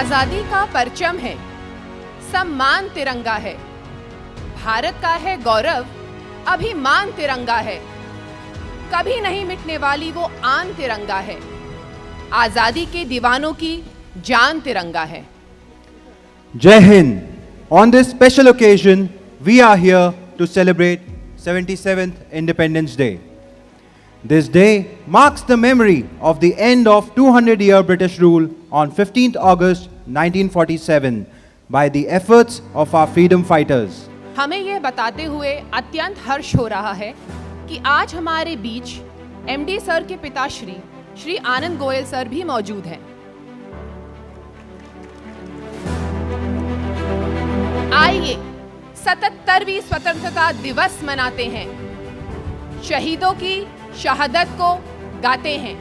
आजादी का परचम है, सम्मान तिरंगा है। भारत का है गौरव, अभिमान तिरंगा है। कभी नहीं मिटने वाली वो आन तिरंगा है। आजादी के दीवानों की जान तिरंगा है। Jai Hind. On this special occasion, we are here to celebrate 77th Independence Day. This day marks the memory of the end of 200-year British rule on 15th August 1947 by the efforts of our freedom fighters. हमें ये बताते हुए अत्यंत हर्ष हो रहा है कि आज हमारे बीच एमडी सर के पिताश्री श्री आनंद गोयल सर भी मौजूद हैं। आइए 77वीं स्वतंत्रता दिवस मनाते हैं, शहीदों की शहादत को गाते हैं,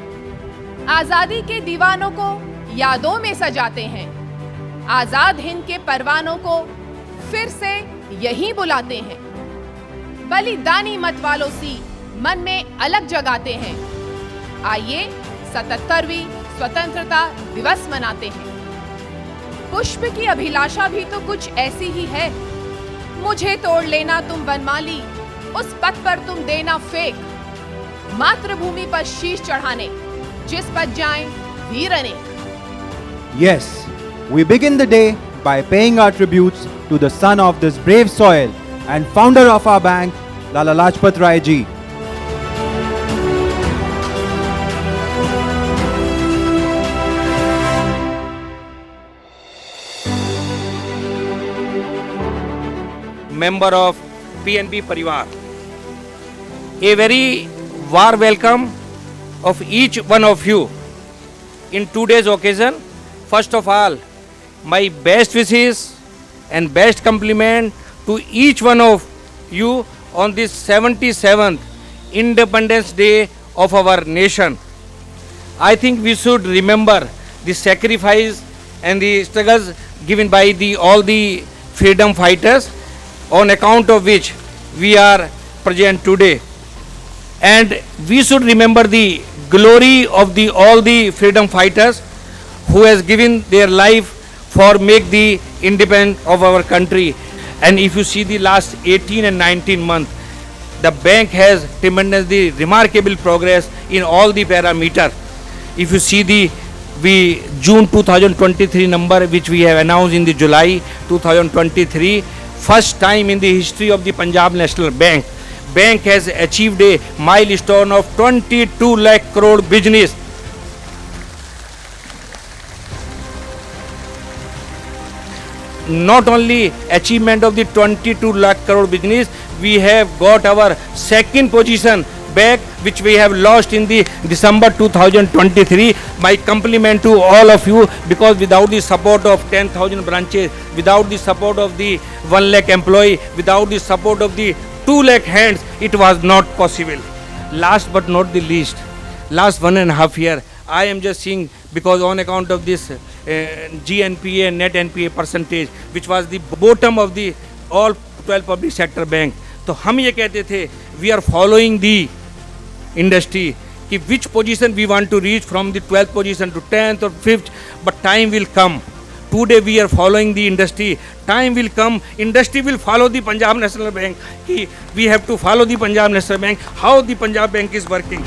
आजादी के दीवानों को यादों में सजाते हैं, आजाद हिंद के परवानों को फिर से यहीं बुलाते हैं, बलिदानी मत वालों सी मन में अलग जगाते हैं। आइए 77वीं स्वतंत्रता दिवस मनाते हैं। पुष्प की अभिलाषा भी तो कुछ ऐसी ही है, मुझे तोड़ लेना तुम वनमाली, उस पथ पर तुम देना फेंक, मातृभूमि पर शीश चढ़ाने जिस पर जाएं वीर अनेक। Yes, we begin the day by paying our tributes to the son of this brave soil and founder of our bank, Lala Lajpat Rai ji. Member of PNB Parivar. A very warm welcome of each one of you in today's occasion. First of all, my best wishes and best compliment to each one of you on this 77th Independence Day of our nation. I think we should remember the sacrifice and the struggles given by all the freedom fighters, on account of which we are present today. And we should remember the glory of all the freedom fighters who has given their life for make the independence of our country. And if you see the last 18 and 19 months, the bank has tremendously remarkable progress in all the parameters. If you see the June 2023 number which we have announced in the July 2023, first time in the history of the Punjab National Bank has achieved a milestone of 22 lakh crore business. Not only achievement of the 22 lakh crore business, we have got our second position back, which we have lost in the December 2023. My compliment to all of you, because without the support of 10,000 branches, without the support of the 1 lakh employee, without the support of the 2 lakh hands, it was not possible. Last but not the least, last 1.5 years, I am just seeing, because on account of this GNPA, net NPA percentage, which was the bottom of the all 12 public sector bank, तो हम ये कहते थे, we are following the industry, कि which position we want to reach from the 12th position to 10th or 5th, but time will come. Today we are following the industry. Time will come, industry will follow the Punjab National Bank. We have to follow the Punjab National Bank, how the Punjab Bank is working.